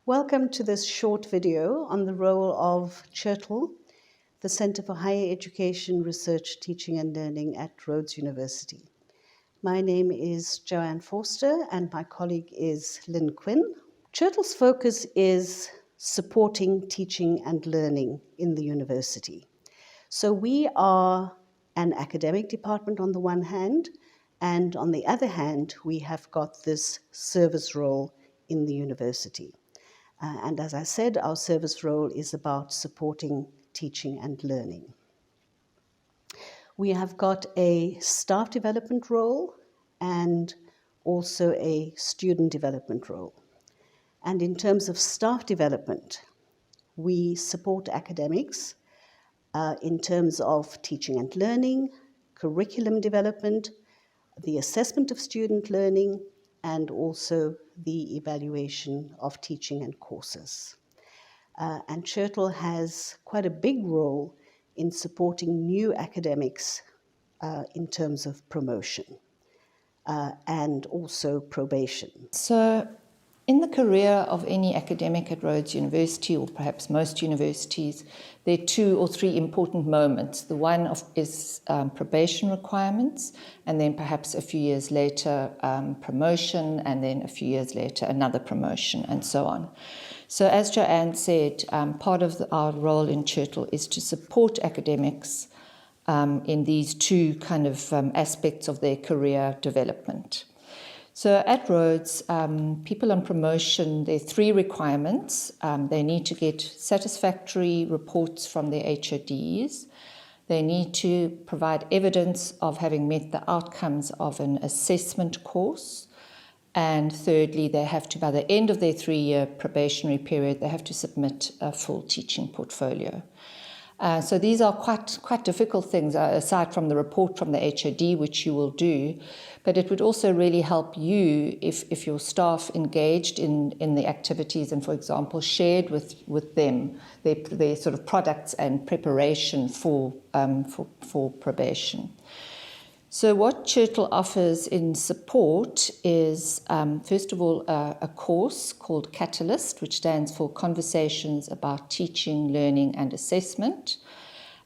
Welcome to this short video on the role of CHIRTL, the Centre for Higher Education, Research, Teaching and Learning at Rhodes University. My name is Joanne Vorster and my colleague is Lynn Quinn. CHIRTL's focus is supporting teaching and learning in the university. So we are an academic department on the one hand, and on the other hand, we have got this service role in the university. And as I said, our service role is about supporting teaching and learning. We have got a staff development role and also a student development role. And in terms of staff development, we support academics in terms of teaching and learning, curriculum development, the assessment of student learning, and also the evaluation of teaching and courses. And CHIRTL has quite a big role in supporting new academics in terms of promotion and also probation. So, in the career of any academic at Rhodes University, or perhaps most universities, there are 2 or 3 important moments. The one is probation requirements, and then perhaps a few years later promotion, and then a few years later another promotion, and so on. So as Joanne said, part of our role in CHIRTL is to support academics in these 2 kind of aspects of their career development. So at Rhodes, people on promotion, there are 3 requirements. They need to get satisfactory reports from their HODs. They need to provide evidence of having met the outcomes of an assessment course. And thirdly, they have to, by the end of their 3-year probationary period, they have to submit a full teaching portfolio. So these are quite difficult things, aside from the report from the HOD, which you will do. But it would also really help you if your staff engaged in the activities and, for example, shared with them their sort of products and preparation for probation. So what CHIRTL offers in support is, first of all, a course called Catalyst, which stands for Conversations About Teaching, Learning and Assessment.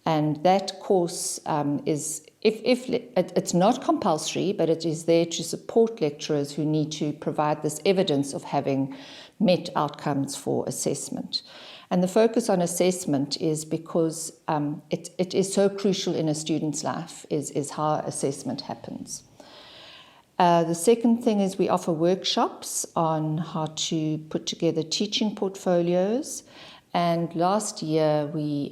And that course is, it's not compulsory, but it is there to support lecturers who need to provide this evidence of having met outcomes for assessment. And the focus on assessment is because it is so crucial in a student's life, is how assessment happens. The second thing is we offer workshops on how to put together teaching portfolios. And last year we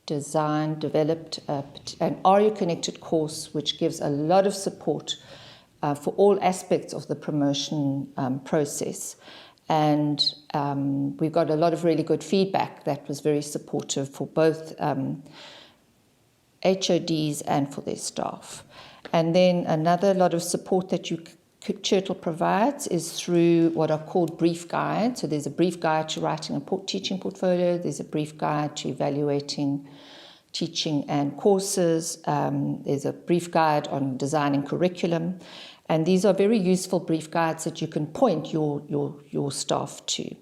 developed an ARIA-connected course which gives a lot of support for all aspects of the promotion process. And we got a lot of really good feedback that was very supportive for both HODs and for their staff. And then another lot of support that CHIRTL provides is through what are called brief guides. So there's a brief guide to writing a teaching portfolio. There's a brief guide to evaluating teaching and courses. There's a brief guide on designing curriculum. And these are very useful brief guides that you can point your staff to.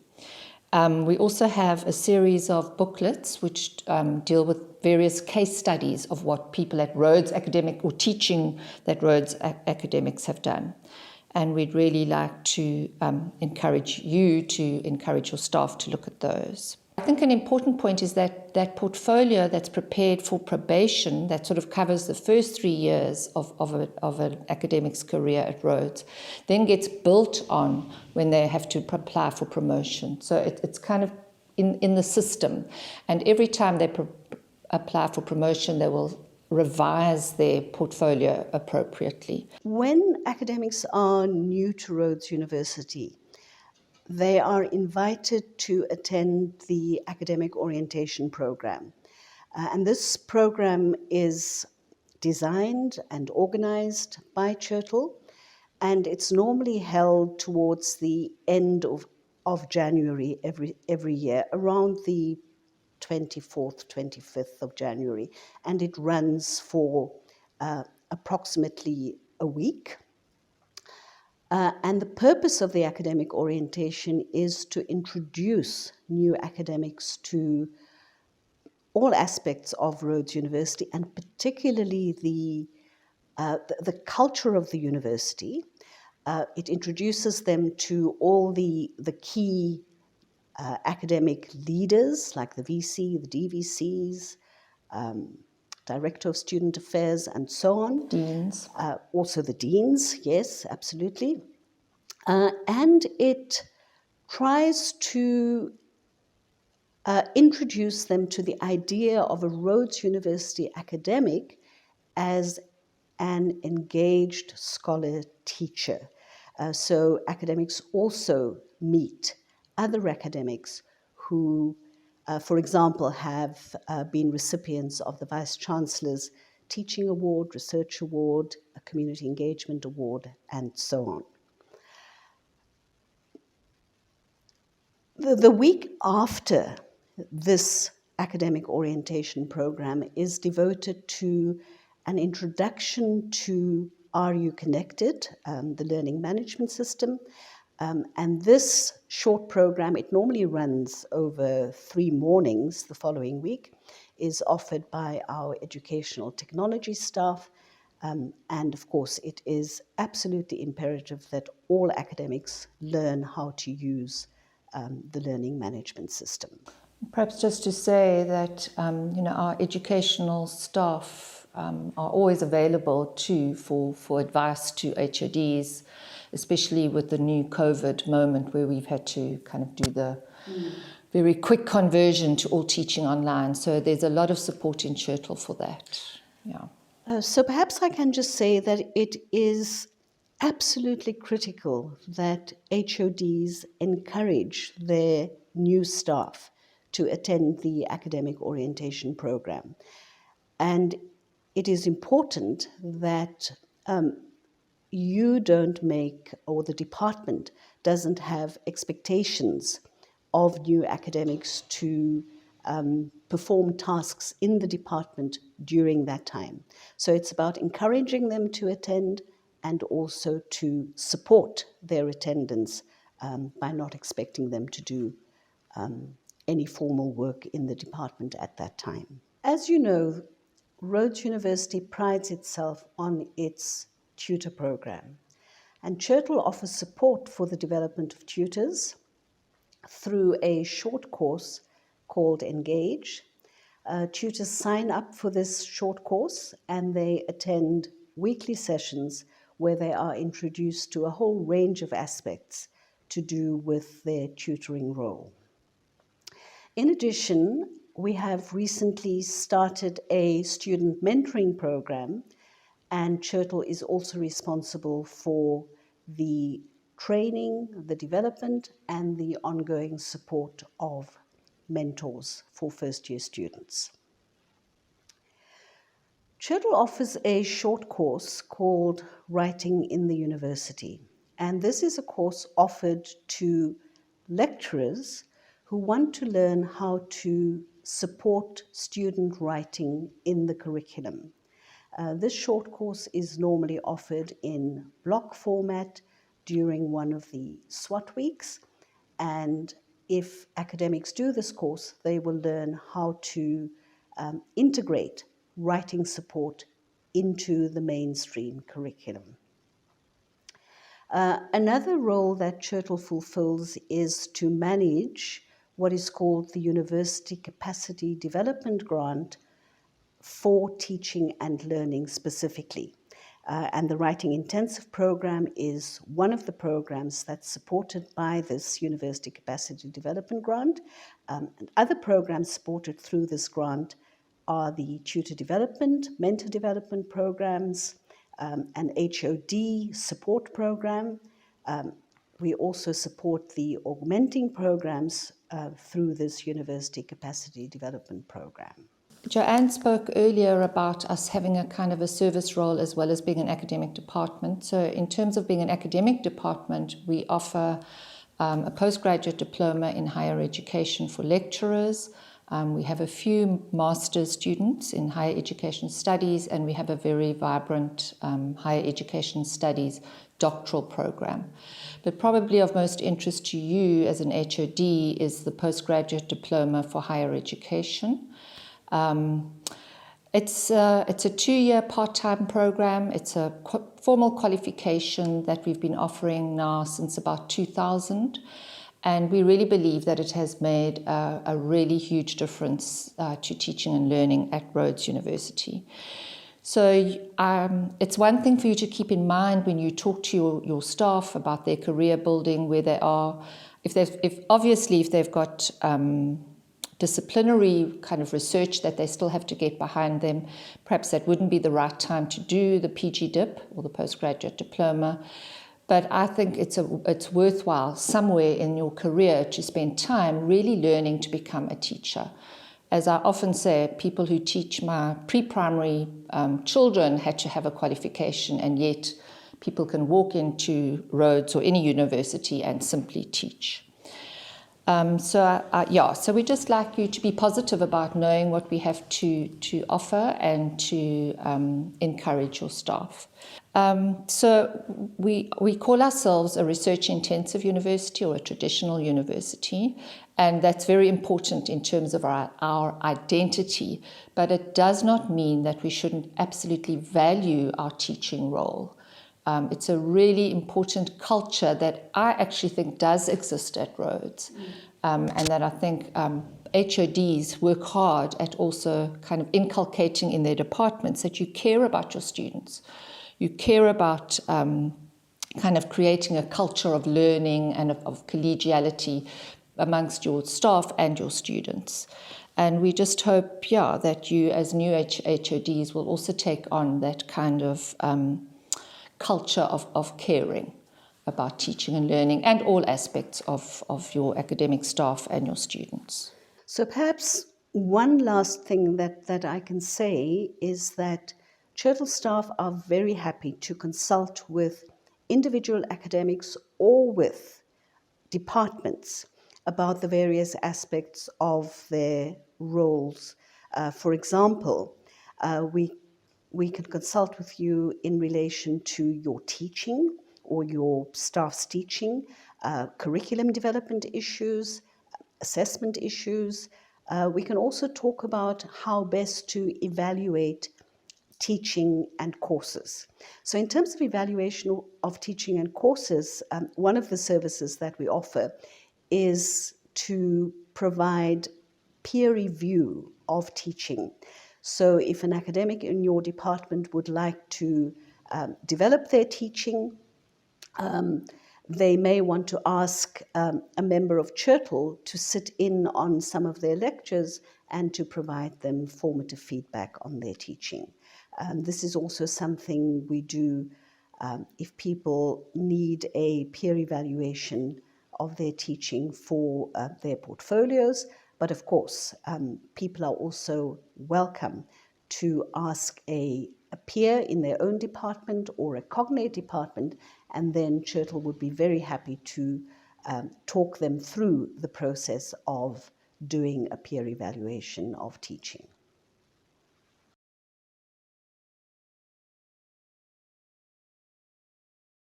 We also have a series of booklets which deal with various case studies of what people at Rhodes academic or teaching that Rhodes academics have done. And we'd really like to encourage you to encourage your staff to look at those. I think an important point is that portfolio that's prepared for probation, that sort of covers the first 3 years of an academic's career at Rhodes, then gets built on when they have to apply for promotion. So it's kind of in the system. And every time they apply for promotion, they will revise their portfolio appropriately. When academics are new to Rhodes University, they are invited to attend the academic orientation program. And this program is designed and organized by CHIRTL, and it's normally held towards the end of January every year, around the 24th, 25th of January, and it runs for approximately a week. And the purpose of the academic orientation is to introduce new academics to all aspects of Rhodes University, and particularly the culture of the university. It introduces them to all the key academic leaders like the VC, the DVCs, Director of Student Affairs, and so on. Deans. Also the deans, yes, absolutely. And it tries to introduce them to the idea of a Rhodes University academic as an engaged scholar teacher. So academics also meet other academics who, for example, have been recipients of the Vice Chancellor's Teaching Award, Research Award, a Community Engagement Award, and so on. The week after this academic orientation program is devoted to an introduction to Are You Connected, the learning management system. And this short program, it normally runs over 3 mornings the following week, is offered by our educational technology staff. And of course, it is absolutely imperative that all academics learn how to use the learning management system. Perhaps just to say that our educational staff are always available too for advice to HODs, especially with the new COVID moment where we've had to kind of do the very quick conversion to all teaching online. So there's a lot of support in Churtle for that. Yeah. So perhaps I can just say that it is absolutely critical that HODs encourage their new staff to attend the academic orientation program. And it is important that you don't make, or the department doesn't have expectations of new academics to perform tasks in the department during that time. So it's about encouraging them to attend and also to support their attendance by not expecting them to do any formal work in the department at that time. As you know, Rhodes University prides itself on its tutor program, and Churtle offers support for the development of tutors through a short course called Engage. Tutors sign up for this short course and they attend weekly sessions where they are introduced to a whole range of aspects to do with their tutoring role. In addition, we have recently started a student mentoring program, and Churtle is also responsible for the training, the development, and the ongoing support of mentors for first-year students. Churtle offers a short course called Writing in the University, and this is a course offered to lecturers who want to learn how to support student writing in the curriculum. This short course is normally offered in block format during one of the SWAT weeks, and if academics do this course, they will learn how to integrate writing support into the mainstream curriculum. Another role that Churtle fulfills is to manage what is called the University Capacity Development Grant for teaching and learning specifically. And the Writing Intensive program is one of the programs that's supported by this University Capacity Development Grant. And other programs supported through this grant are the Tutor Development, Mentor Development programs, an HOD support program. We also support the augmenting programs through this University Capacity Development program. Joanne spoke earlier about us having a kind of a service role as well as being an academic department. So in terms of being an academic department, we offer a postgraduate diploma in higher education for lecturers, We have a few master's students in higher education studies, and we have a very vibrant higher education studies doctoral program. But probably of most interest to you as an HOD is the postgraduate diploma for higher education. It's a 2-year part-time program. It's a formal qualification that we've been offering now since about 2000. And we really believe that it has made a really huge difference to teaching and learning at Rhodes University. So it's one thing for you to keep in mind when you talk to your staff about their career building, where they are. If they've got disciplinary kind of research that they still have to get behind them, perhaps that wouldn't be the right time to do the PG DIP or the postgraduate diploma. But I think it's worthwhile somewhere in your career to spend time really learning to become a teacher. As I often say, people who teach my pre-primary children had to have a qualification, and yet people can walk into Rhodes or any university and simply teach. So we just like you to be positive about knowing what we have to offer and to encourage your staff. So we call ourselves a research-intensive university or a traditional university, and that's very important in terms of our identity, but it does not mean that we shouldn't absolutely value our teaching role. It's a really important culture that I actually think does exist at Rhodes, and that I think HODs work hard at also kind of inculcating in their departments that you care about your students. You care about kind of creating a culture of learning and of collegiality amongst your staff and your students. And we just hope, that you as new HODs will also take on that kind of culture of caring about teaching and learning and all aspects of your academic staff and your students. So perhaps one last thing that I can say is that Churchill staff are very happy to consult with individual academics or with departments about the various aspects of their roles. For example, we can consult with you in relation to your teaching or your staff's teaching, curriculum development issues, assessment issues. We can also talk about how best to evaluate teaching and courses. So in terms of evaluation of teaching and courses, one of the services that we offer is to provide peer review of teaching. So if an academic in your department would like to develop their teaching, they may want to ask a member of Churchill to sit in on some of their lectures and to provide them formative feedback on their teaching. This is also something we do if people need a peer evaluation of their teaching for their portfolios. But of course, people are also welcome to ask a peer in their own department or a cognate department, and then Churchill would be very happy to talk them through the process of doing a peer evaluation of teaching.